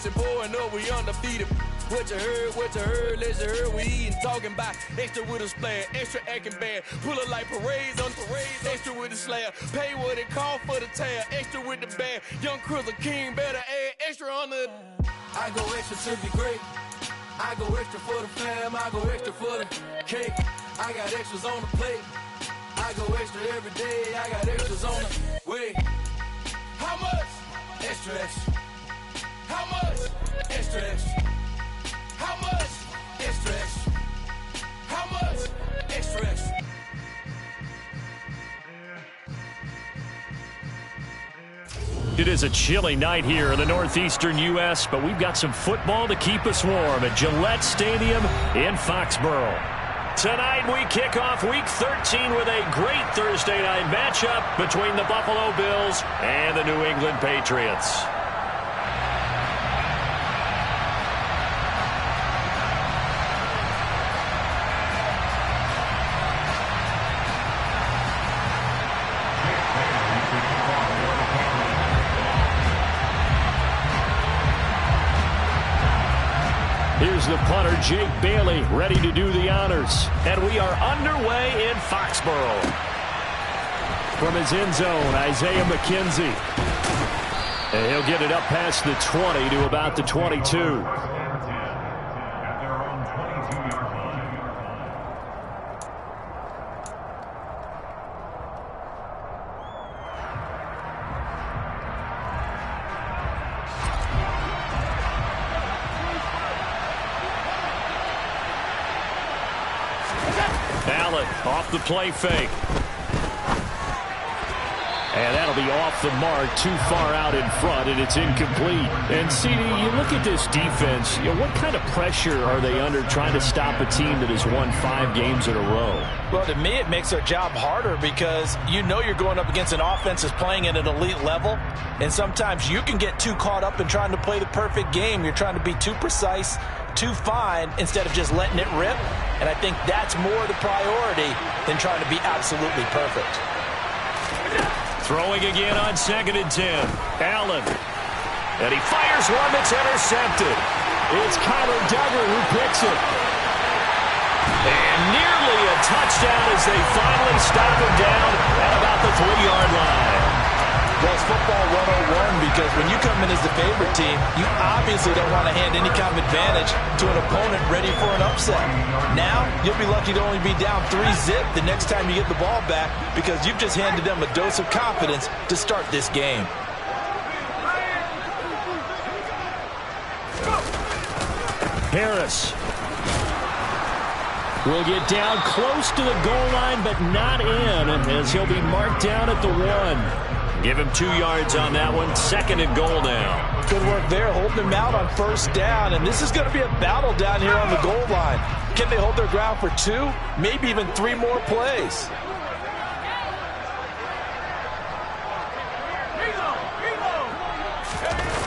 Messi pouring up, we undefeated. What you heard, let's you heard. We eating, talking about extra with a splash, extra acting bad. Pull it like parades on parades, extra with the slab. Pay what it cost for the tab, extra with the bag. Young Crizzle King, better add extra on the. I go extra to be great. I go extra for the fam, I go extra for the cake. I got extras on the plate. I go extra every day, I got extras on the way. How much? Extra, extra. How much? Extra, extra. How much? Extra, extra. How much? Extra, extra. It is a chilly night here in the northeastern U.S., but we've got some football to keep us warm at Gillette Stadium in Foxborough. Tonight we kick off Week 13 with a great Thursday night matchup between the Buffalo Bills and the New England Patriots. Here's the punter, Jake Bailey, ready to do the honors. And we are underway in Foxborough. From his end zone, Isaiah McKenzie. And he'll get it up past the 20 to about the 22. Allen off the play fake. And that'll be off the mark, too far out in front, and it's incomplete. And, CD, you look at this defense, what kind of pressure are they under trying to stop a team that has won 5 games in a row? Well, to me, it makes their job harder because you know you're going up against an offense that's playing at an elite level, and sometimes you can get too caught up in trying to play the perfect game. You're trying to be too precise, too fine, instead of just letting it rip. And I think that's more the priority than trying to be absolutely perfect. Throwing again on 2nd and 10. Allen. And he fires one that's intercepted. It's Kyler Duggar who picks it. And nearly a touchdown as they finally stop him down at about the 3-yard line. Well, it's football 101 because when you come in as the favorite team, you obviously don't want to hand any kind of advantage to an opponent ready for an upset. Now, you'll be lucky to only be down 3-zip the next time you get the ball back because you've just handed them a dose of confidence to start this game. Harris will get down close to the goal line, but not in, as he'll be marked down at the 1. Give him 2 yards on that one. 2nd and goal now. Good work there, holding him out on 1st down. And this is going to be a battle down here on the goal line. Can they hold their ground for 2, maybe even 3 more plays?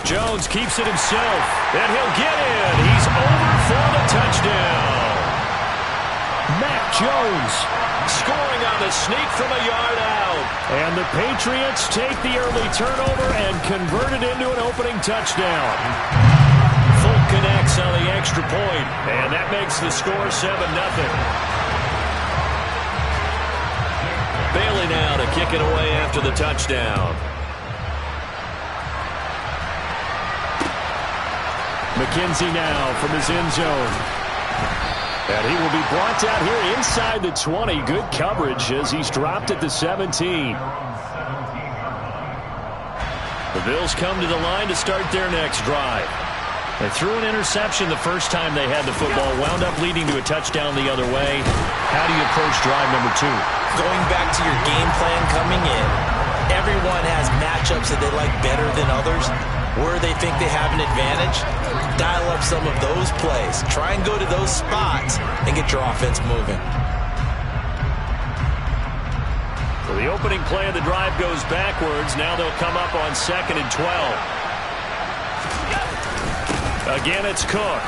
Jones keeps it himself, and he'll get in. He's over for the touchdown. Mac Jones scoring on the sneak from a yard out. And the Patriots take the early turnover and convert it into an opening touchdown. Folk connects on the extra point, and that makes the score 7-0. Bailey now to kick it away after the touchdown. McKenzie now from his end zone. And he will be brought down here inside the 20. Good coverage as he's dropped at the 17. The Bills come to the line to start their next drive. They threw an interception the first time they had the football, wound up leading to a touchdown the other way. How do you approach drive number 2? Going back to your game plan coming in, everyone has matchups that they like better than others. Where they think they have an advantage, dial up some of those plays. Try and go to those spots and get your offense moving. Well, the opening play of the drive goes backwards. Now they'll come up on 2nd and 12. Again, it's Cook.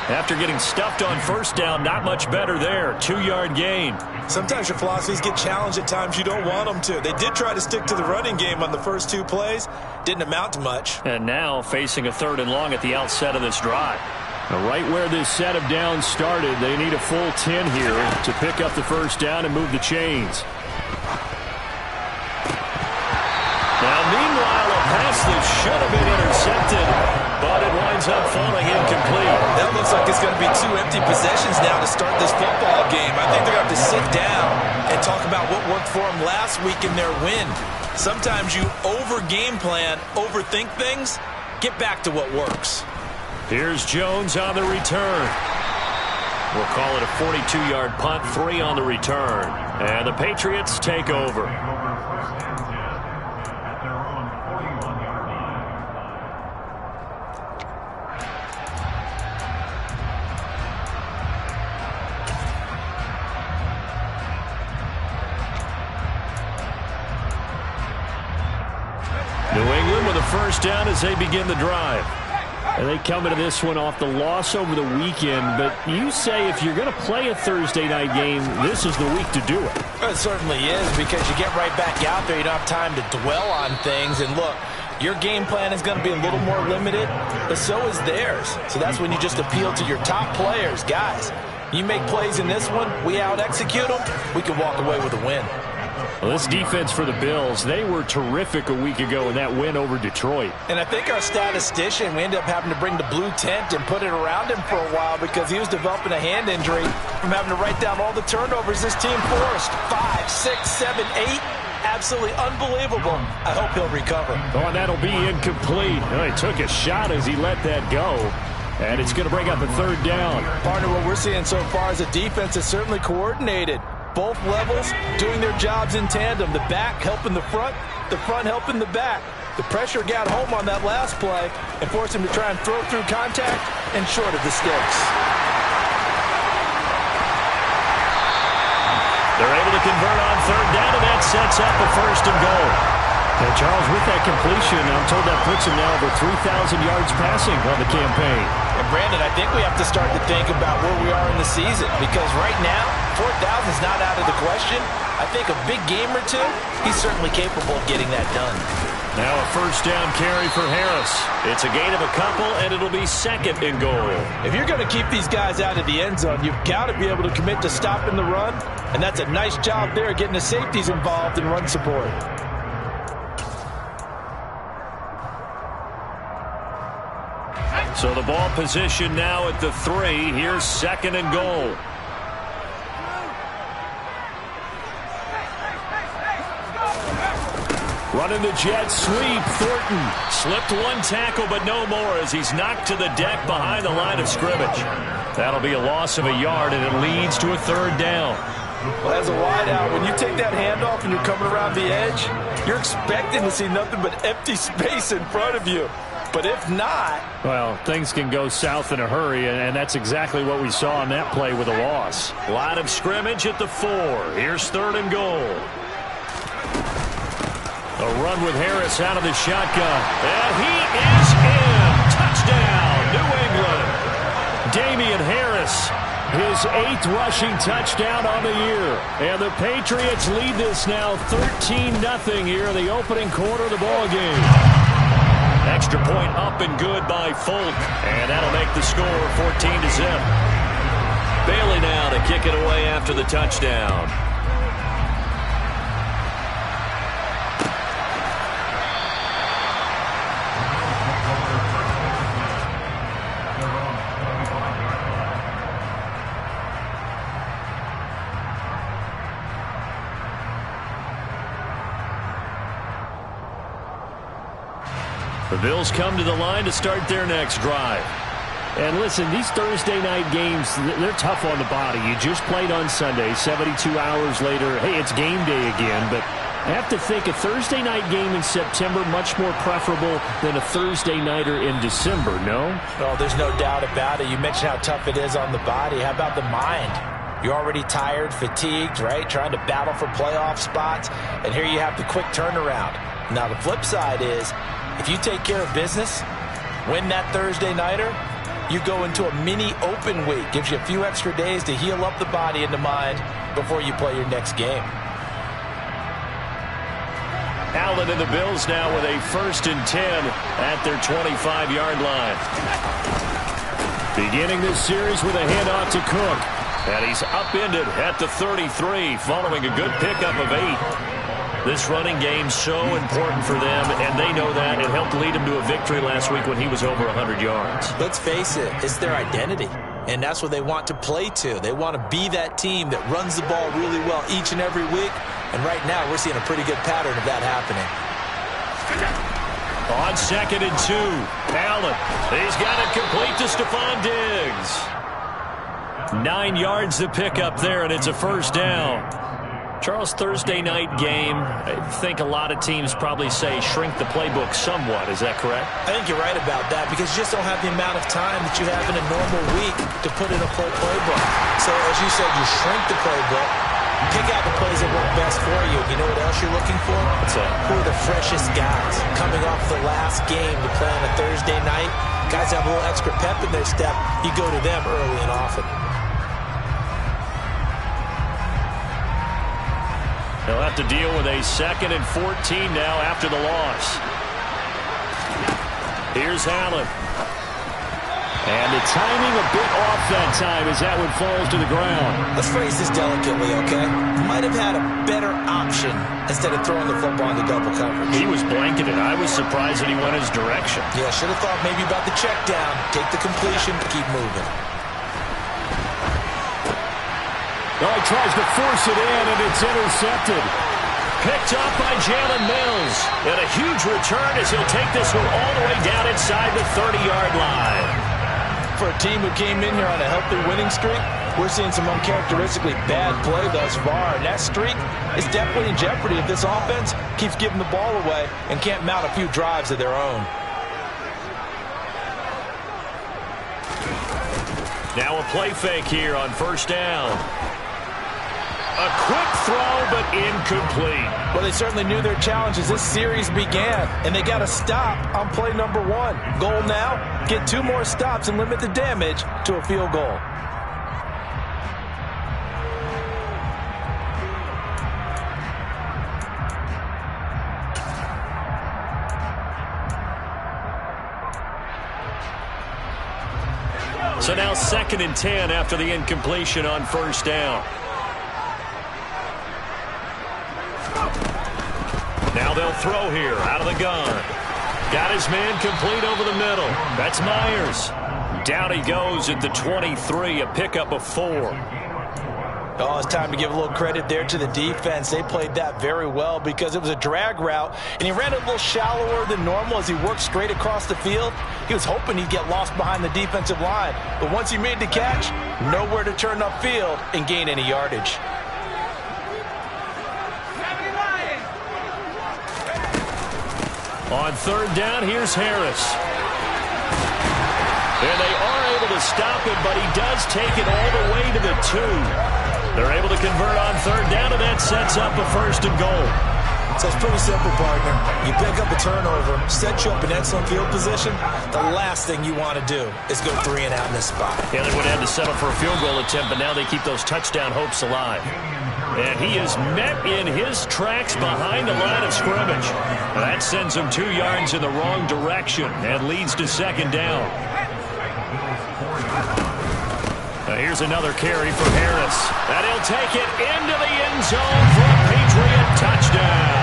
After getting stuffed on first down, not much better there. 2-yard gain. Sometimes your philosophies get challenged at times you don't want them to. They did try to stick to the running game on the first 2 plays. Didn't amount to much. And now facing a 3rd and long at the outset of this drive. Right where this set of downs started, they need a full 10 here to pick up the first down and move the chains. Now, meanwhile, a pass that should have been intercepted, but it winds up falling incomplete. That looks like it's going to be 2 empty possessions now to start this football game. I think they're going to have to sit down and talk about what worked for them last week in their win. Sometimes you over-game plan, overthink things. Get back to what works. Here's Jones on the return. We'll call it a 42-yard punt, 3 on the return. And the Patriots take over. New England with a first down as they begin the drive. And they come into this one off the loss over the weekend. But you say if you're going to play a Thursday night game, this is the week to do it. It certainly is, because you get right back out there. You don't have time to dwell on things. And look, your game plan is going to be a little more limited, but so is theirs. So that's when you just appeal to your top players. Guys, you make plays in this one, we out-execute them, we can walk away with a win. Well, this defense for the Bills, they were terrific a week ago in that win over Detroit. And I think our statistician, we ended up having to bring the blue tent and put it around him for a while because he was developing a hand injury from having to write down all the turnovers this team forced. 5, 6, 7, 8. Absolutely unbelievable. I hope he'll recover. Oh, and that'll be incomplete. Oh, he took a shot as he let that go. And it's going to bring up a 3rd down. Partner, what we're seeing so far is a defense that's certainly coordinated. Both levels doing their jobs in tandem. The back helping the front helping the back. The pressure got home on that last play and forced him to try and throw through contact and short of the sticks. They're able to convert on 3rd down, and that sets up a 1st and goal. And Charles, with that completion, I'm told that puts him now over 3,000 yards passing on the campaign. And Brandon, I think we have to start to think about where we are in the season, because right now, 4,000 is not out of the question. I think a big game or two, he's certainly capable of getting that done. Now a 1st down carry for Harris. It's a gain of a couple, and it'll be 2nd and goal. If you're going to keep these guys out of the end zone, you've got to be able to commit to stopping the run, and that's a nice job there getting the safeties involved in run support. So the ball position now at the 3. Here's 2nd and goal. Running the jet sweep, Thornton slipped 1 tackle, but no more as he's knocked to the deck behind the line of scrimmage. That'll be a loss of a yard, and it leads to a 3rd down. Well, as a wideout, when you take that handoff and you're coming around the edge, you're expecting to see nothing but empty space in front of you. But if not... Well, things can go south in a hurry, and that's exactly what we saw on that play with a loss. Line of scrimmage at the 4. Here's 3rd and goal. A run with Harris out of the shotgun. And he is in. Touchdown, New England. Damian Harris, his 8th rushing touchdown on the year. And the Patriots lead this now 13-0 here in the opening quarter of the ballgame. Extra point up and good by Folk. And that'll make the score 14-0. Bailey now to kick it away after the touchdown. The Bills come to the line to start their next drive. And listen, these Thursday night games, they're tough on the body. You just played on Sunday, 72 hours later. Hey, it's game day again. But I have to think a Thursday night game in September much more preferable than a Thursday nighter in December, no? No, there's no doubt about it. You mentioned how tough it is on the body. How about the mind? You're already tired, fatigued, right? Trying to battle for playoff spots. And here you have the quick turnaround. Now, the flip side is, if you take care of business, win that Thursday nighter, you go into a mini open week. Gives you a few extra days to heal up the body and the mind before you play your next game. Allen and the Bills now with a 1st and 10 at their 25-yard line. Beginning this series with a handoff to Cook. And he's upended at the 33 following a good pickup of 8. This running game's so important for them, and they know that. It helped lead him to a victory last week when he was over 100 yards. Let's face it, it's their identity, and that's what they want to play to. They want to be that team that runs the ball really well each and every week, and right now we're seeing a pretty good pattern of that happening. On 2nd and 2, Allen. He's got it complete to Stephon Diggs. 9 yards to pick up there, and it's a 1st down. Charles, Thursday night game, I think a lot of teams probably say shrink the playbook somewhat. Is that correct? I think you're right about that because you just don't have the amount of time that you have in a normal week to put in a full playbook. So, as you said, you shrink the playbook, pick out the plays that work best for you. You know what else you're looking for? What's that? Who are the freshest guys coming off the last game to play on a Thursday night? Guys have a little extra pep in their step. You go to them early and often. They'll have to deal with a 2nd and 14 now after the loss. Here's Allen. And the timing a bit off that time as that one falls to the ground. Let's phrase this delicately, okay? Might have had a better option instead of throwing the football into double coverage. He was blanketed. I was surprised that he went his direction. Yeah, should have thought maybe about the check down. Take the completion, keep moving. Oh, he tries to force it in, and it's intercepted. Picked up by Jalen Mills. And a huge return as he'll take this one all the way down inside the 30-yard line. For a team who came in here on a healthy winning streak, we're seeing some uncharacteristically bad play thus far. And that streak is definitely in jeopardy if this offense keeps giving the ball away and can't mount a few drives of their own. Now a play fake here on 1st down. A quick throw, but incomplete. Well, they certainly knew their challenge as this series began, and they got to stop on play number 1. Goal now, get 2 more stops and limit the damage to a field goal. So now 2nd and 10 after the incompletion on 1st down. Now they'll throw here out of the gun. Got his man complete over the middle. That's Myers. Down he goes at the 23, a pickup of 4. Oh, it's time to give a little credit there to the defense. They played that very well because it was a drag route, and he ran it a little shallower than normal as he worked straight across the field. He was hoping he'd get lost behind the defensive line, but once he made the catch, nowhere to turn upfield and gain any yardage. On 3rd down, here's Harris. And they are able to stop him, but he does take it all the way to the 2. They're able to convert on 3rd down, and that sets up a 1st and goal. So it's pretty simple, partner. You pick up a turnover, set you up in excellent field position. The last thing you want to do is go 3 and out in this spot. Yeah, they would have had to settle for a field goal attempt, but now they keep those touchdown hopes alive. And he is met in his tracks behind the line of scrimmage. That sends him 2 yards in the wrong direction and leads to 2nd down. Here's another carry for Harris. And he'll take it into the end zone for a Patriot touchdown.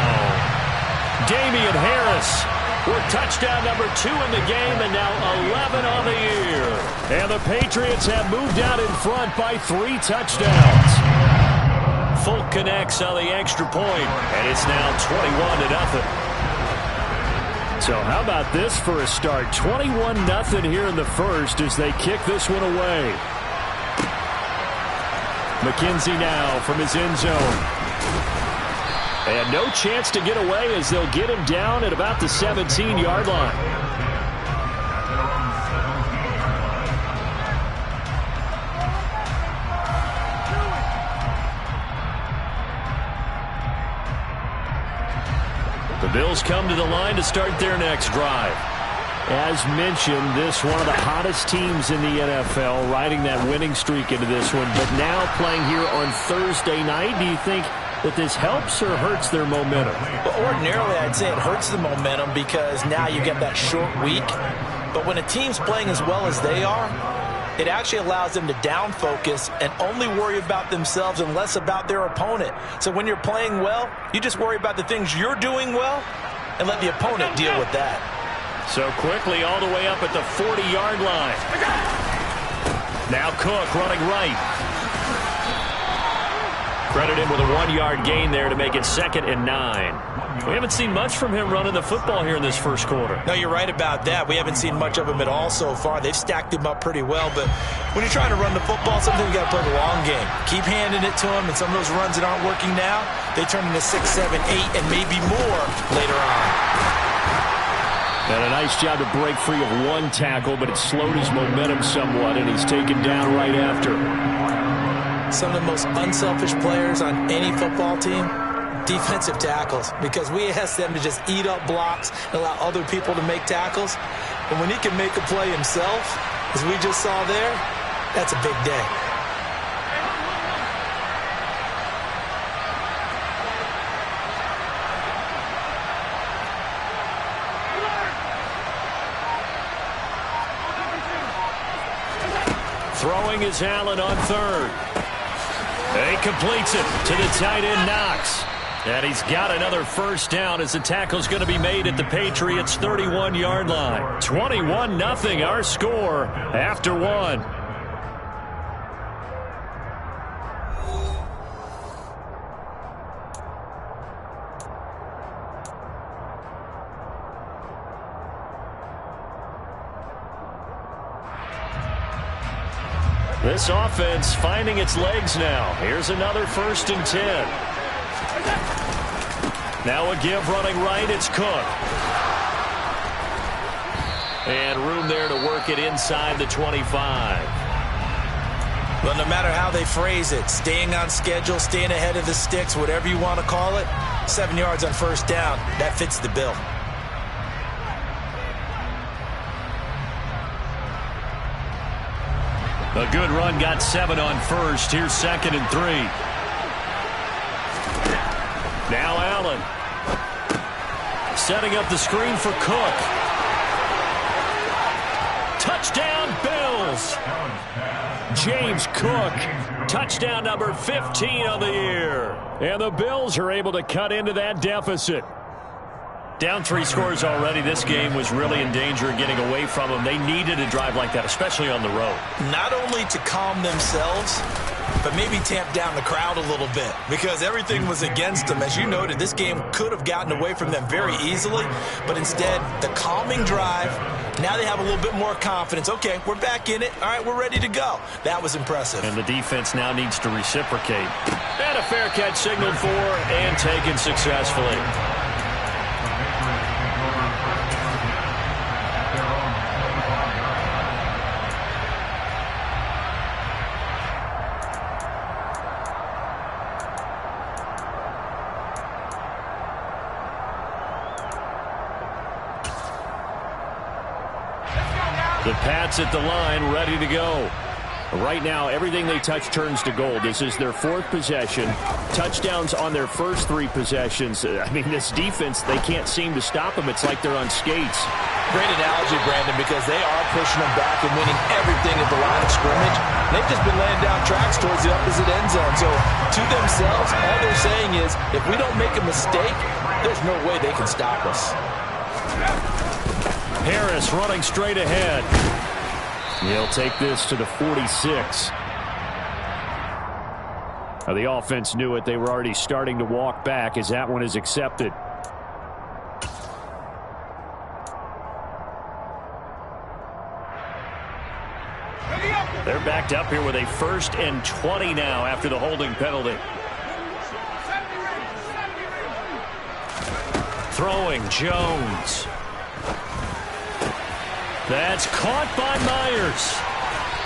Damian Harris with touchdown number 2 in the game and now 11 on the year. And the Patriots have moved out in front by 3 touchdowns. Folk connects on the extra point, and it's now 21-0. So how about this for a start? 21-0 here in the first as they kick this one away. McKenzie now from his end zone. And no chance to get away as they'll get him down at about the 17-yard line. The Bills come to the line to start their next drive. As mentioned, this one of the hottest teams in the NFL, riding that winning streak into this one, but now playing here on Thursday night. Do you think that this helps or hurts their momentum? Well, ordinarily, I'd say it hurts the momentum because now you get that short week. But when a team's playing as well as they are, it actually allows them to down focus and only worry about themselves and less about their opponent. So when you're playing well, you just worry about the things you're doing well and let the opponent deal with that. So quickly all the way up at the 40-yard line. Now Cook running right. Credit him with a 1-yard gain there to make it 2nd and 9. We haven't seen much from him running the football here in this first quarter. No, you're right about that. We haven't seen much of him at all so far. They've stacked him up pretty well, but when you're trying to run the football, sometimes you got to play the long game. Keep handing it to him, and some of those runs that aren't working now, they turn into 6, 7, 8, and maybe more later on. And a nice job to break free of one tackle, but it slowed his momentum somewhat, and he's taken down right after. Some of the most unselfish players on any football team, defensive tackles, because we ask them to just eat up blocks and allow other people to make tackles. And when he can make a play himself, as we just saw there, that's a big day. Throwing is Allen on 3rd. He completes it to the tight end, Knox. And he's got another first down as the tackle's going to be made at the Patriots' 31-yard line. 21-0 our score after 1. This offense finding its legs now. Here's another 1st and 10. Now a give running right. It's Cook. And room there to work it inside the 25. Well, no matter how they phrase it, staying on schedule, staying ahead of the sticks, whatever you want to call it, 7 yards on 1st down, that fits the bill. A good run got 7 on 1st. Here's 2nd and 3. Now Allen. Setting up the screen for Cook. Touchdown, Bills. James Cook. Touchdown number 15 on the year. And the Bills are able to cut into that deficit. Down 3 scores already. This game was really in danger of getting away from them. They needed a drive like that, especially on the road. Not only to calm themselves, but maybe tamp down the crowd a little bit because everything was against them. As you noted, this game could have gotten away from them very easily, but instead, the calming drive, now they have a little bit more confidence. Okay, we're back in it. All right, we're ready to go. That was impressive. And the defense now needs to reciprocate. And a fair catch signaled for and taken successfully. The Pats at the line, ready to go. Right now, everything they touch turns to gold. This is their 4th possession. Touchdowns on their first 3 possessions. I mean, this defense, they can't seem to stop them. It's like they're on skates. Great analogy, Brandon, because they are pushing them back and winning everything at the line of scrimmage. They've just been laying down tracks towards the opposite end zone. So, to themselves, all they're saying is, if we don't make a mistake, there's no way they can stop us. Harris running straight ahead. He'll take this to the 46. Now, the offense knew it. They were already starting to walk back as that one is accepted. They're backed up here with a 1st and 20 now after the holding penalty. Throwing Jones. That's caught by Myers.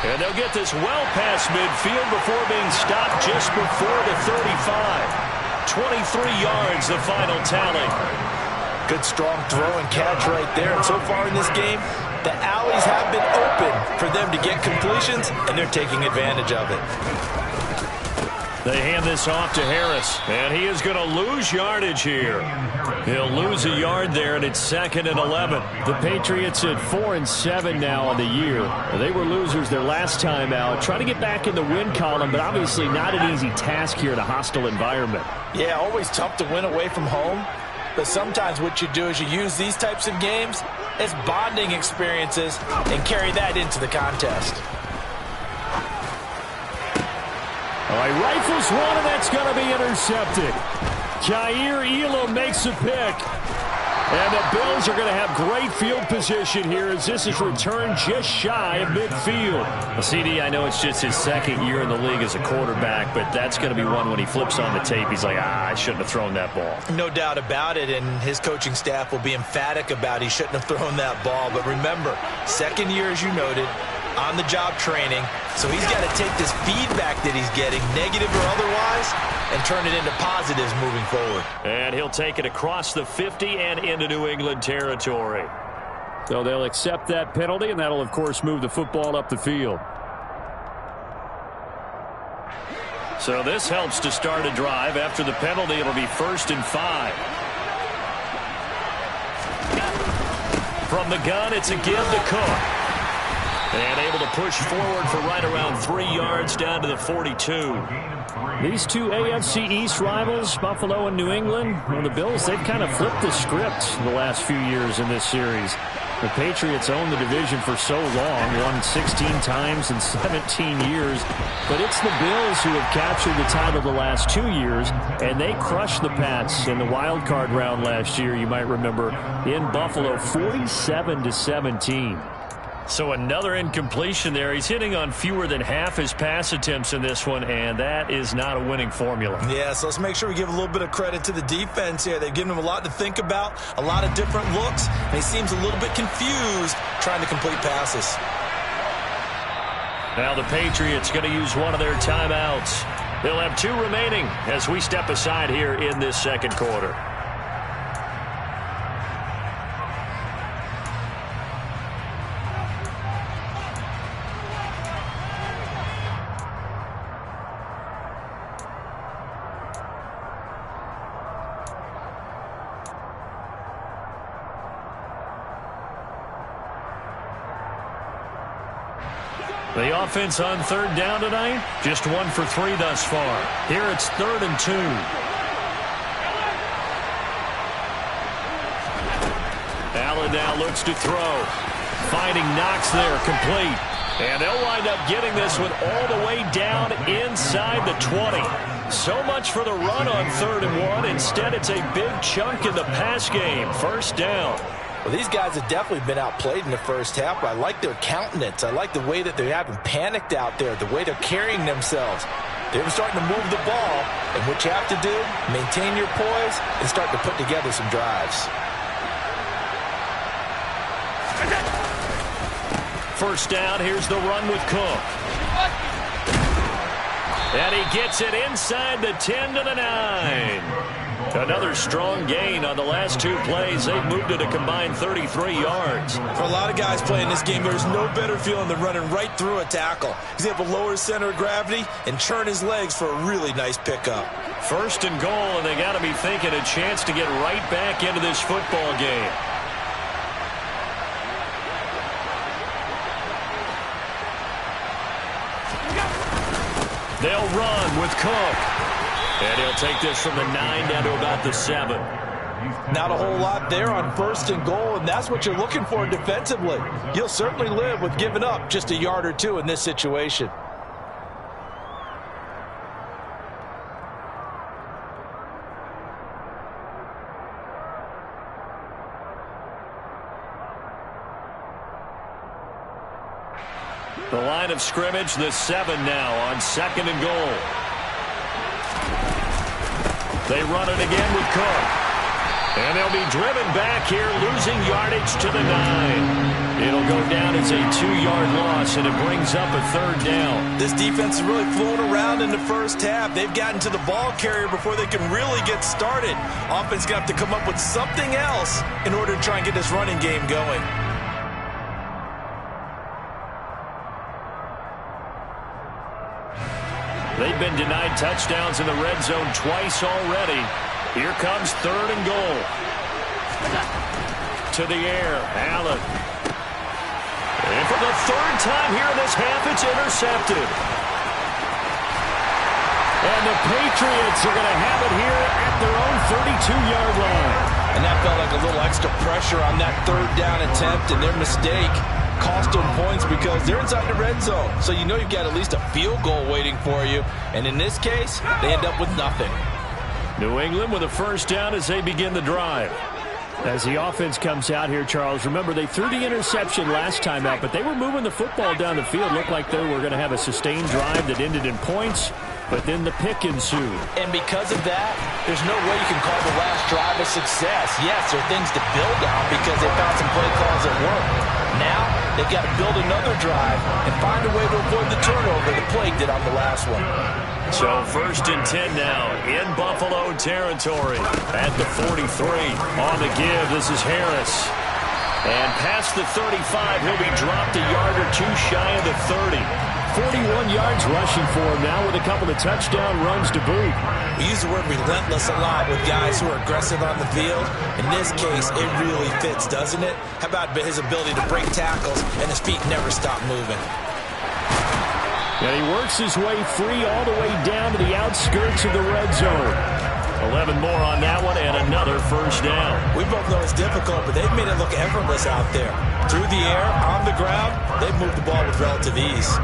And they'll get this well past midfield before being stopped just before the 35. 23 yards, the final tally. Good strong throw and catch right there. And so far in this game, the alleys have been open for them to get completions, and they're taking advantage of it. They hand this off to Harris, and he is going to lose yardage here. He'll lose a yard there, and it's 2nd and 11. The Patriots at 4-7 now on the year. They were losers their last time out. Trying to get back in the win column, but obviously not an easy task here in a hostile environment. Yeah, always tough to win away from home. But sometimes what you do is you use these types of games as bonding experiences and carry that into the contest. All right, rifles one, and that's going to be intercepted. Jair Elam makes a pick. And the Bills are going to have great field position here as this is returned just shy of midfield. Well, CD, I know it's just his 2nd year in the league as a quarterback, but that's going to be one when he flips on the tape. He's like, I shouldn't have thrown that ball. No doubt about it, and his coaching staff will be emphatic about he shouldn't have thrown that ball. But remember, 2nd year, as you noted, on-the-job training, so he's got to take this feedback that he's getting, negative or otherwise, and turn it into positives moving forward. And he'll take it across the 50 and into New England territory. So they'll accept that penalty, and that'll, of course, move the football up the field. So this helps to start a drive. After the penalty, it'll be 1st and 5. From the gun, it's a give to Cook. And able to push forward for right around 3 yards down to the 42. These two AFC East rivals, Buffalo and New England, well, the Bills, they've kind of flipped the script the last few years in this series. The Patriots owned the division for so long, won 16 times in 17 years. But it's the Bills who have captured the title the last 2 years, and they crushed the Pats in the wild card round last year, you might remember, in Buffalo, 47-17. So another incompletion there. He's hitting on fewer than half his pass attempts in this one, and that is not a winning formula. Yeah, so let's make sure we give a little bit of credit to the defense here. They've given him a lot to think about, a lot of different looks, and he seems a little bit confused trying to complete passes. Now the Patriots going to use one of their timeouts. They'll have 2 remaining as we step aside here in this 2nd quarter. The offense on 3rd down tonight, just 1 for 3 thus far. Here it's 3rd and 2. Allen now looks to throw. Finding Knox there, complete. And they'll wind up getting this one all the way down inside the 20. So much for the run on 3rd and 1. Instead, it's a big chunk in the pass game. 1st down. Well, these guys have definitely been outplayed in the first half, but I like their countenance. I like the way that they haven't panicked out there, the way they're carrying themselves. They're starting to move the ball, and what you have to do, maintain your poise and start to put together some drives. 1st down, here's the run with Cook. And he gets it inside the 10 to the 9. Another strong gain on the last 2 plays. They've moved it a combined 33 yards. For a lot of guys playing this game, there's no better feeling than running right through a tackle. He's able to lower his center of gravity and churn his legs for a really nice pickup. 1st and goal, and they got to be thinking a chance to get right back into this football game. They'll run with Cook. And he'll take this from the 9 down to about the 7. Not a whole lot there on 1st and goal, and that's what you're looking for defensively. You'll certainly live with giving up just a yard or 2 in this situation. The line of scrimmage, the 7 now on 2nd and goal. They run it again with Cook. And they'll be driven back here, losing yardage to the 9. It'll go down as a 2-yard loss, and it brings up a 3rd down. This defense is really flown around in the first half. They've gotten to the ball carrier before they can really get started. Offense going to have to come up with something else in order to try and get this running game going. They've been denied touchdowns in the red zone twice already. Here comes 3rd and goal. To the air, Allen. And for the 3rd time here in this half, it's intercepted. And the Patriots are going to have it here at their own 32-yard line. And that felt like a little extra pressure on that 3rd down attempt, and their mistake cost them points because they're inside the red zone. So you know you've got at least a field goal waiting for you. And in this case, they end up with nothing. New England with a 1st down as they begin the drive. As the offense comes out here, Charles, remember they threw the interception last time out, but they were moving the football down the field. Looked like they were going to have a sustained drive that ended in points, but then the pick ensued. And because of that, there's no way you can call the last drive a success. Yes, there are things to build on because they found some play calls that work. Now, they've got to build another drive and find a way to avoid the turnover the Plague did on the last one. So 1st and 10 now in Buffalo territory at the 43. On the give, this is Harris. And past the 35, he'll be dropped a yard or 2 shy of the 30. 41 yards rushing for him now with a couple of touchdown runs to boot. We use the word relentless a lot with guys who are aggressive on the field. In this case, it really fits, doesn't it? How about his ability to break tackles and his feet never stop moving? And he works his way free all the way down to the outskirts of the red zone. 11 more on that one and another 1st down. We both know it's difficult, but they've made it look effortless out there. Through the air, on the ground, they've moved the ball with relative ease.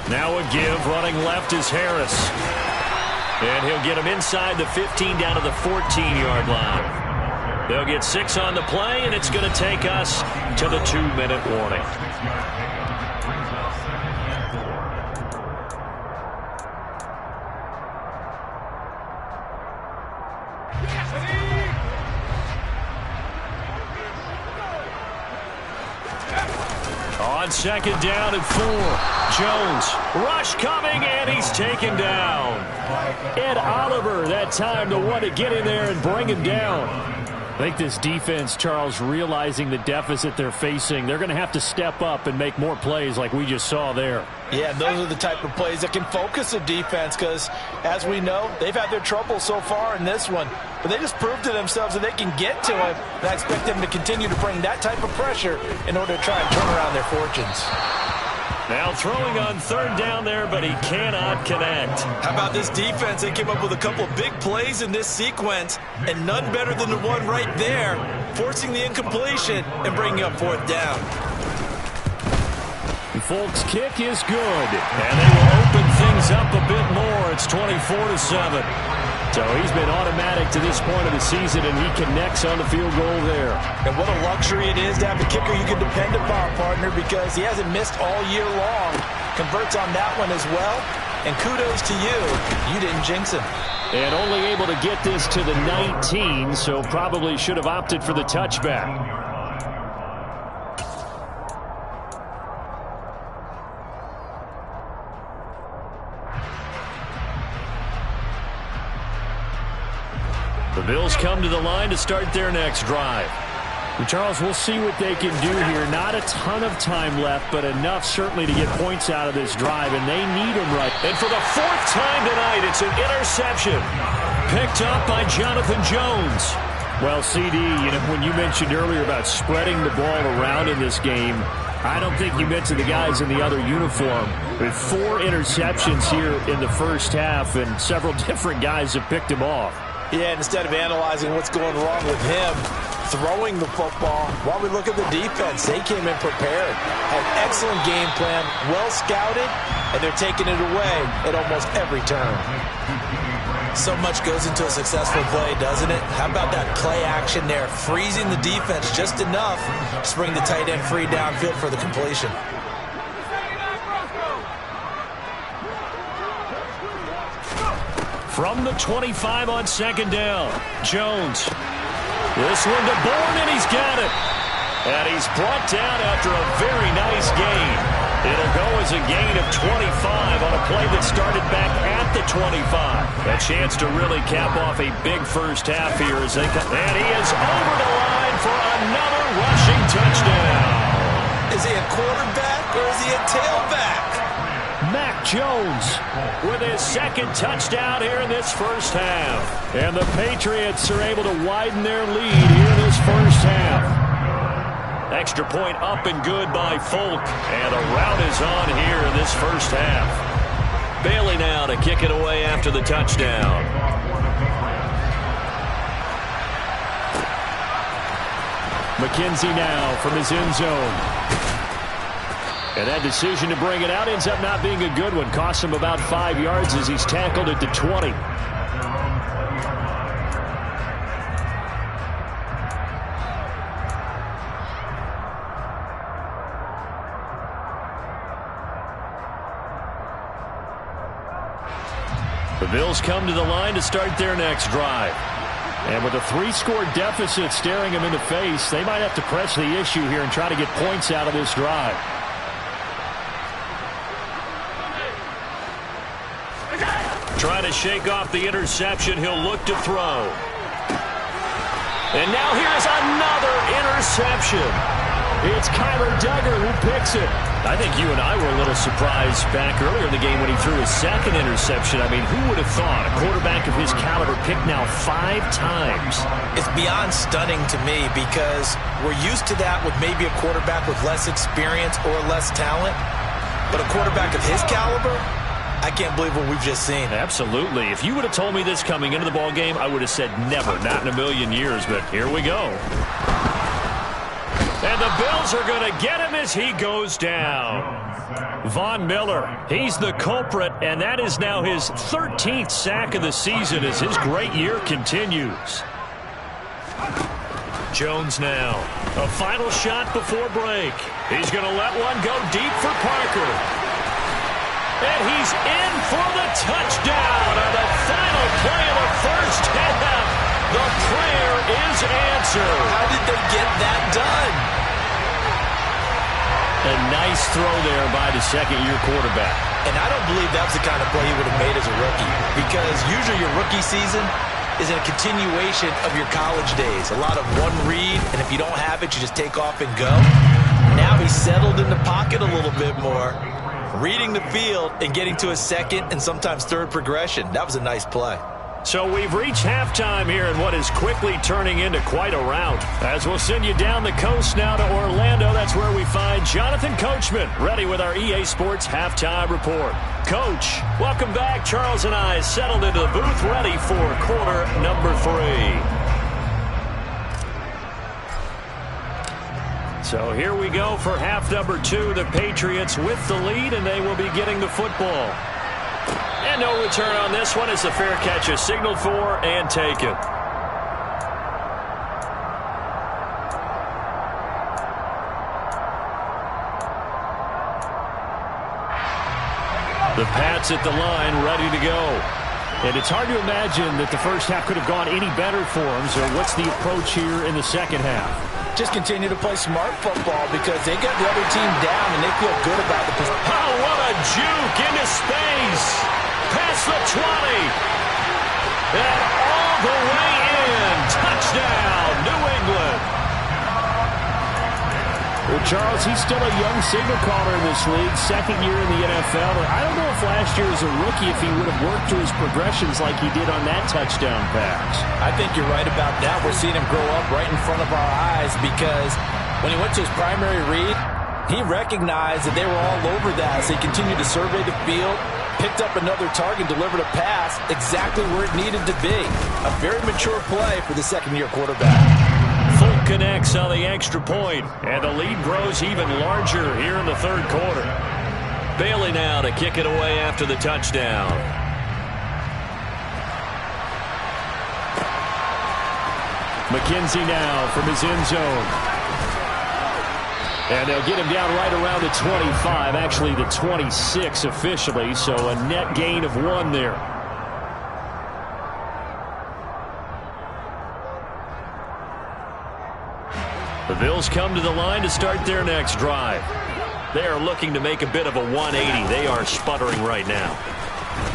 Now a give, running left is Harris. And he'll get him inside the 15 down to the 14-yard line. They'll get 6 on the play, and it's going to take us to the 2-minute warning. On 2nd down and 4. Jones, rush coming, and he's taken down. Ed Oliver, that time the one to get in there and bring him down. I think this defense, Charles, realizing the deficit they're facing, they're going to have to step up and make more plays like we just saw there. Yeah, those are the type of plays that can focus a defense because, as we know, they've had their trouble so far in this one. But they just proved to themselves that they can get to it. And I expect them to continue to bring that type of pressure in order to try and turn around their fortunes. Now throwing on 3rd down there, but he cannot connect. How about this defense? They came up with a couple of big plays in this sequence, and none better than the one right there, forcing the incompletion and bringing up 4th down. Folks' kick is good, and they will open things up a bit more. It's 24-7. So he's been automatic to this point of the season, and he connects on the field goal there. And what a luxury it is to have a kicker you can depend upon, partner, because he hasn't missed all year long. Converts on that one as well, and kudos to you. You didn't jinx him. And only able to get this to the 19, so probably should have opted for the touchback. The Bills come to the line to start their next drive. And Charles, we'll see what they can do here. Not a ton of time left, but enough certainly to get points out of this drive, and they need them right. And for the 4th time tonight, it's an interception. Picked up by Jonathan Jones. Well, CD, when you mentioned earlier about spreading the ball around in this game, I don't think you mentioned the guys in the other uniform. With 4 interceptions here in the first half, and several different guys have picked him off. Yeah, instead of analyzing what's going wrong with him, throwing the football, while we look at the defense, they came in prepared. Had excellent game plan, well scouted, and they're taking it away at almost every turn. So much goes into a successful play, doesn't it? How about that play action there? Freezing the defense just enough to bring the tight end free downfield for the completion. From the 25 on second down, Jones. This one to Bourne, and he's got it. And he's brought down after a very nice gain. It'll go as a gain of 25 on a play that started back at the 25. A chance to really cap off a big first half here as they come. And he is over the line for another rushing touchdown. Is he a quarterback or is he a tailback? Mac Jones with his second touchdown here in this first half. And the Patriots are able to widen their lead here in this first half. Extra point up and good by Folk. And a rout is on here in this first half. Bailey now to kick it away after the touchdown. McKenzie now from his end zone. And that decision to bring it out ends up not being a good one. Costs him about 5 yards as he's tackled at the 20. The Bills come to the line to start their next drive. And with a 3-score deficit staring them in the face, they might have to press the issue here and try to get points out of this drive. Trying to shake off the interception. He'll look to throw. And now here's another interception. It's Kyler Duggar who picks it. I think you and I were a little surprised back earlier in the game when he threw his second interception. I mean, who would have thought a quarterback of his caliber picked now 5 times? It's beyond stunning to me because we're used to that with maybe a quarterback with less experience or less talent. But a quarterback of his caliber, I can't believe what we've just seen. Absolutely. If you would have told me this coming into the ball game, I would have said never, not in a million years. But here we go. And the Bills are going to get him as he goes down. Von Miller, he's the culprit, and that is now his 13th sack of the season as his great year continues. Jones now. A final shot before break. He's going to let one go deep for Parker. And he's in for the touchdown on the final play of the first half. The prayer is answered. How did they get that done? A nice throw there by the second-year quarterback. And I don't believe that's the kind of play he would have made as a rookie, because usually your rookie season is a continuation of your college days. A lot of one read, and if you don't have it, you just take off and go. Now he's settled in the pocket a little bit more, reading the field and getting to a second and sometimes third progression. That was a nice play. So we've reached halftime here in what is quickly turning into quite a rout. As we'll send you down the coast now to Orlando, that's where we find Jonathan Coachman, ready with our EA Sports Halftime Report. Coach, welcome back. Charles and I settled into the booth, ready for quarter number 3. So here we go for half number 2. The Patriots with the lead, and they will be getting the football. And no return on this one as the fair catch is signaled for and taken. The Pats at the line, ready to go. And it's hard to imagine that the first half could have gone any better for them. So what's the approach here in the second half? Just continue to play smart football because they got the other team down and they feel good about the position. Oh, what a juke into space. Past the 20. And all the way in. Touchdown, New England. Well, Charles, he's still a young signal caller in this league, second year in the NFL. I don't know if last year as a rookie if he would have worked through his progressions like he did on that touchdown pass. I think you're right about that. We're seeing him grow up right in front of our eyes because when he went to his primary read, he recognized that they were all over that. So he continued to survey the field, picked up another target, delivered a pass exactly where it needed to be. A very mature play for the second-year quarterback. Folk connects on the extra point, and the lead grows even larger here in the third quarter. Bailey now to kick it away after the touchdown. McKenzie now from his end zone. And they'll get him down right around the 25, actually the 26 officially, so a net gain of 1 there. The Bills come to the line to start their next drive. They are looking to make a bit of a 180. They are sputtering right now.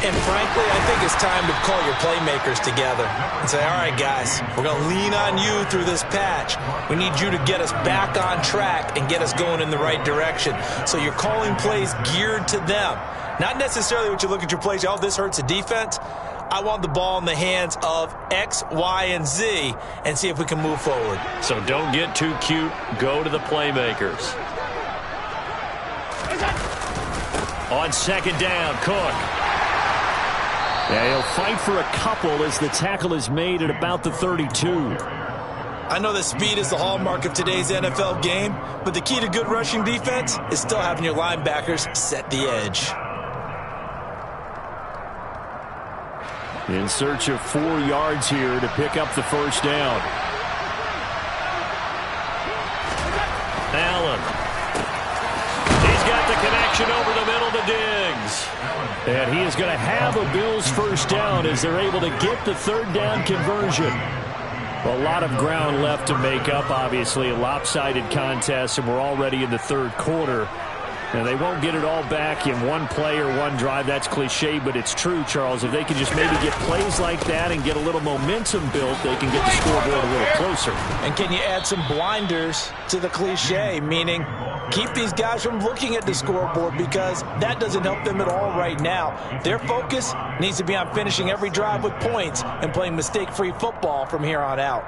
And frankly, I think it's time to call your playmakers together and say, all right, guys, we're going to lean on you through this patch. We need you to get us back on track and get us going in the right direction. So you're calling plays geared to them. Not necessarily what you look at your plays, oh, this hurts the defense. I want the ball in the hands of X, Y, and Z and see if we can move forward. So don't get too cute. Go to the playmakers. On second down, Cook. Yeah, he'll fight for a couple as the tackle is made at about the 32. I know that speed is the hallmark of today's NFL game, but the key to good rushing defense is still having your linebackers set the edge. In search of 4 yards here to pick up the first down. Allen. He's got the connection over the middle to Diggs. And he is going to have a Bills first down as they're able to get the third down conversion. A lot of ground left to make up, obviously. A lopsided contest, and we're already in the third quarter. And they won't get it all back in one play or one drive. That's cliche, but it's true, Charles. If they can just maybe get plays like that and get a little momentum built, they can get the scoreboard a little closer. And can you add some blinders to the cliche, meaning keep these guys from looking at the scoreboard because that doesn't help them at all right now. Their focus needs to be on finishing every drive with points and playing mistake-free football from here on out.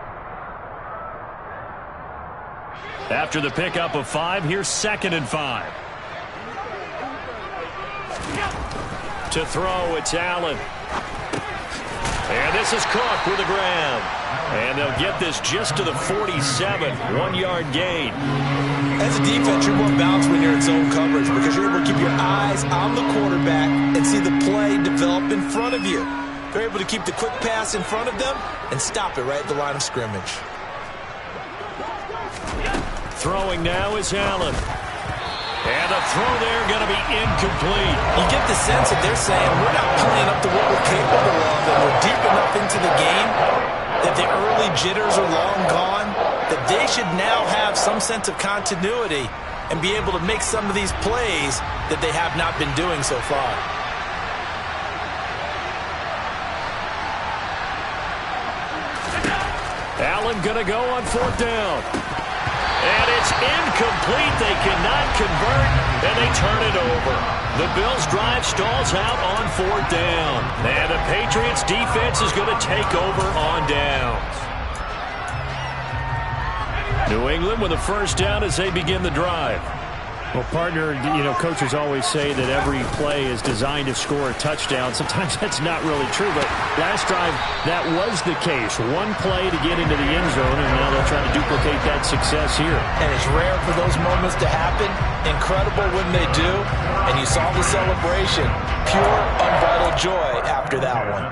After the pickup of 5, here's 2nd and 5. To throw, it's Allen. And this is Cook with a grab. And they'll get this just to the 47, 1-yard gain. As a defense, you're more balanced when you're in zone coverage because you're able to keep your eyes on the quarterback and see the play develop in front of you. They're able to keep the quick pass in front of them and stop it right at the line of scrimmage. Throwing now is Allen. And the throw there going to be incomplete. You get the sense that they're saying we're not playing up to what we're capable of, and we're deep enough into the game that the early jitters are long gone, that they should now have some sense of continuity and be able to make some of these plays that they have not been doing so far. Allen going to go on 4th down. And it's incomplete. They cannot convert, and they turn it over. The Bills' drive stalls out on 4th down. And the Patriots' defense is going to take over on downs. New England with a first down as they begin the drive. Well, partner, you know, coaches always say that every play is designed to score a touchdown. Sometimes that's not really true, but last drive, that was the case. One play to get into the end zone, and now they'll try to duplicate that success here. And it's rare for those moments to happen. Incredible when they do. And you saw the celebration. Pure, unbridled joy after that one.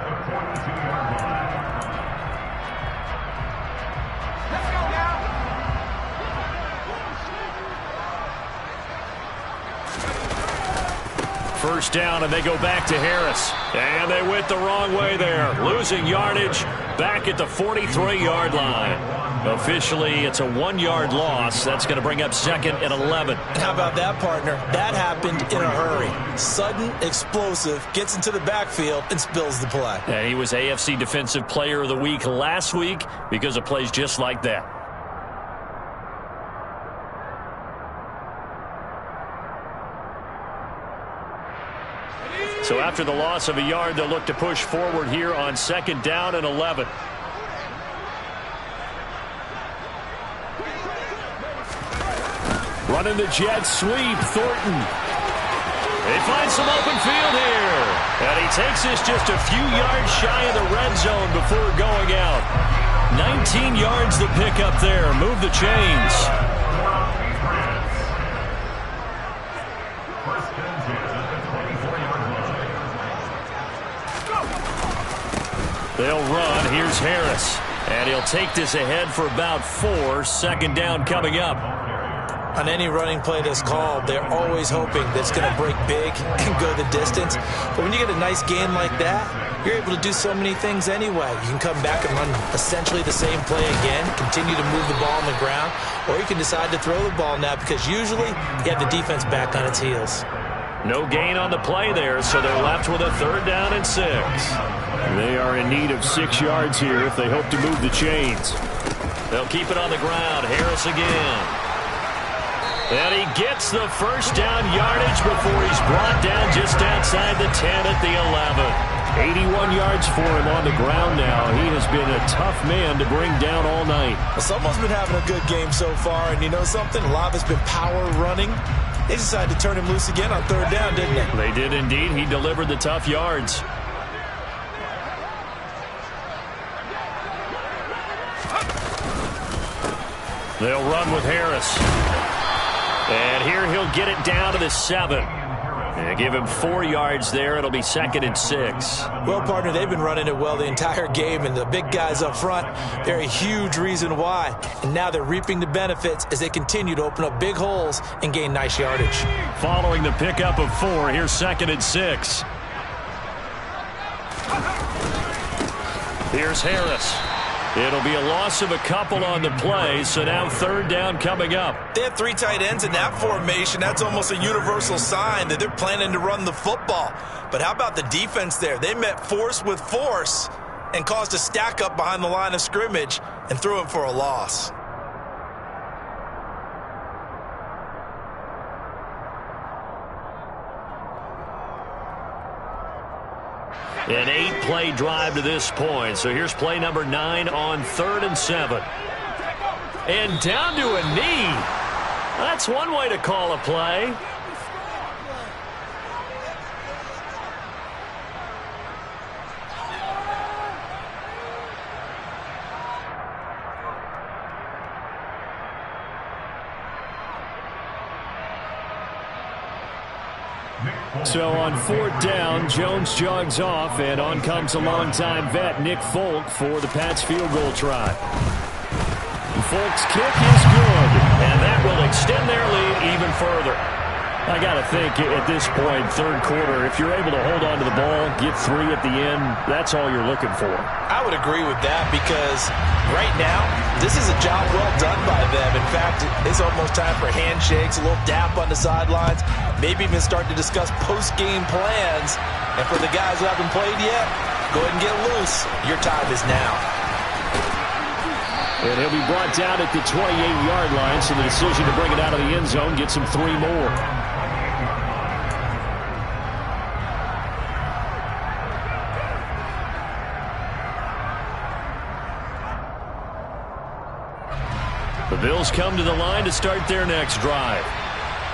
First down, and they go back to Harris. And they went the wrong way there. Losing yardage back at the 43-yard line. Officially, it's a 1-yard loss. That's going to bring up 2nd and 11. And how about that, partner? That happened in a hurry. Sudden, explosive, gets into the backfield, and spills the play. Yeah, he was AFC Defensive Player of the Week last week because of plays just like that. So after the loss of a yard, they'll look to push forward here on 2nd down and 11. Running the jet sweep, Thornton. They find some open field here. And he takes this just a few yards shy of the red zone before going out. 19 yards to pick up there. Move the chains. They'll run. Here's Harris. And he'll take this ahead for about 4. Second down coming up. On any running play that's called, they're always hoping that it's going to break big and go the distance. But when you get a nice gain like that, you're able to do so many things anyway. You can come back and run essentially the same play again, continue to move the ball on the ground, or you can decide to throw the ball now because usually you have the defense back on its heels. No gain on the play there, so they're left with a 3rd down and 6. They are in need of 6 yards here if they hope to move the chains. They'll keep it on the ground. Harris again. And he gets the first down yardage before he's brought down just outside the 10 at the 11. 81 yards for him on the ground now. He has been a tough man to bring down all night. Well, someone's been having a good game so far, and you know something? A lot of it's been power running. They decided to turn him loose again on 3rd down, didn't they? They did indeed. He delivered the tough yards. They'll run with Harris. And here he'll get it down to the 7. And give him 4 yards there. It'll be 2nd and 6. Well, partner, they've been running it well the entire game, and the big guys up front, they're a huge reason why. And now they're reaping the benefits as they continue to open up big holes and gain nice yardage. Following the pickup of 4, here's 2nd and 6. Here's Harris. It'll be a loss of a couple on the play, so now 3rd down coming up. They have 3 tight ends in that formation. That's almost a universal sign that they're planning to run the football. But how about the defense there? They met force with force and caused a stack up behind the line of scrimmage and threw him for a loss. An 8-play drive to this point. So here's play number 9 on 3rd and 7. And down to a knee. That's one way to call a play. So on 4th down, Jones jogs off, and on comes a longtime vet, Nick Folk, for the Pats field goal try. Folk's kick is good, and that will extend their lead even further. I got to think at this point, 3rd quarter, if you're able to hold on to the ball, get 3 at the end, that's all you're looking for. I would agree with that because right now, this is a job well done by them. In fact, it's almost time for handshakes, a little dap on the sidelines, maybe even start to discuss post-game plans. And for the guys who haven't played yet, go ahead and get loose. Your time is now. And he'll be brought down at the 28-yard line, so the decision to bring it out of the end zone gets him 3 more. The Bills come to the line to start their next drive.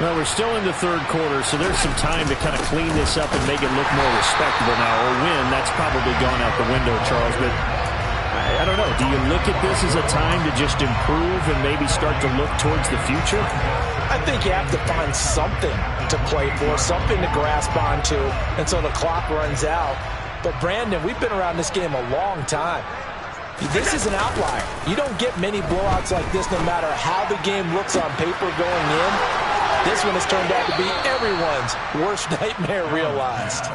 Well, we're still in the 3rd quarter, so there's some time to kind of clean this up and make it look more respectable now. Or win, that's probably gone out the window, Charles. But I don't know. Do you look at this as a time to just improve and maybe start to look towards the future? I think you have to find something to play for, something to grasp onto until the clock runs out. But, Brandon, we've been around this game a long time. This is an outlier. You don't get many blowouts like this no matter how the game looks on paper going in. This one has turned out to be everyone's worst nightmare realized.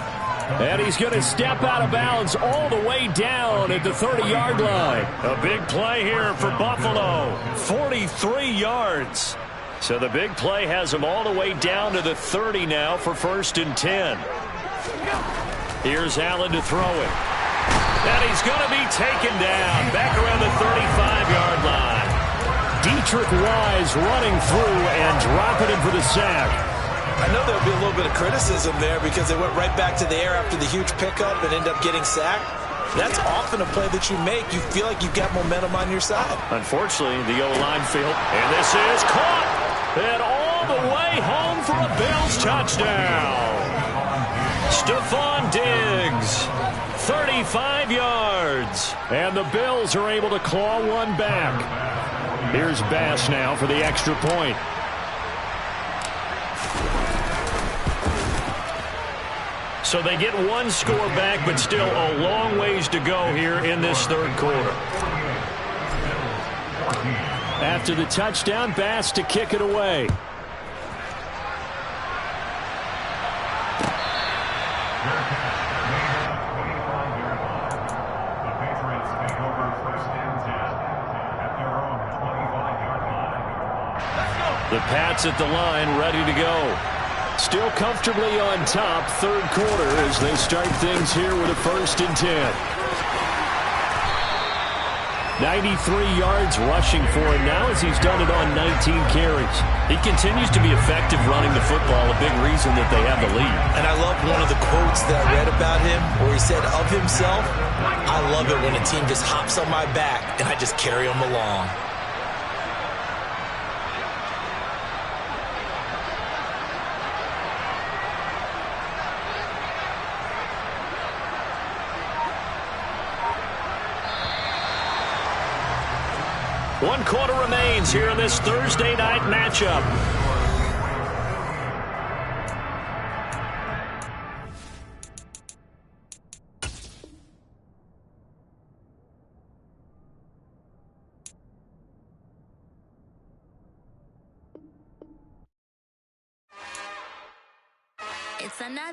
And he's going to step out of bounds all the way down at the 30-yard line. A big play here for Buffalo. 43 yards. So the big play has him all the way down to the 30 now for 1st and 10. Here's Allen to throw it. And he's going to be taken down back around the 35-yard line. Dietrich Wise running through and dropping him for the sack. I know there'll be a little bit of criticism there because they went right back to the air after the huge pickup and ended up getting sacked. That's often a play that you make. You feel like you've got momentum on your side. Unfortunately, the O-line failed. And this is caught. And all the way home for a Bills touchdown. Stephon Diggs. 35 yards. And the Bills are able to claw one back. Here's Bass now for the extra point. So they get one score back, but still a long ways to go here in this 3rd quarter. After the touchdown, Bass to kick it away. The Pats at the line, ready to go. Still comfortably on top, third quarter, as they start things here with a 1st and 10. 93 yards rushing for him now as he's done it on 19 carries. He continues to be effective running the football, a big reason that they have the lead. And I love one of the quotes that I read about him where he said of himself, I love it when a team just hops on my back and I just carry them along. One quarter remains here in this Thursday night matchup. It's another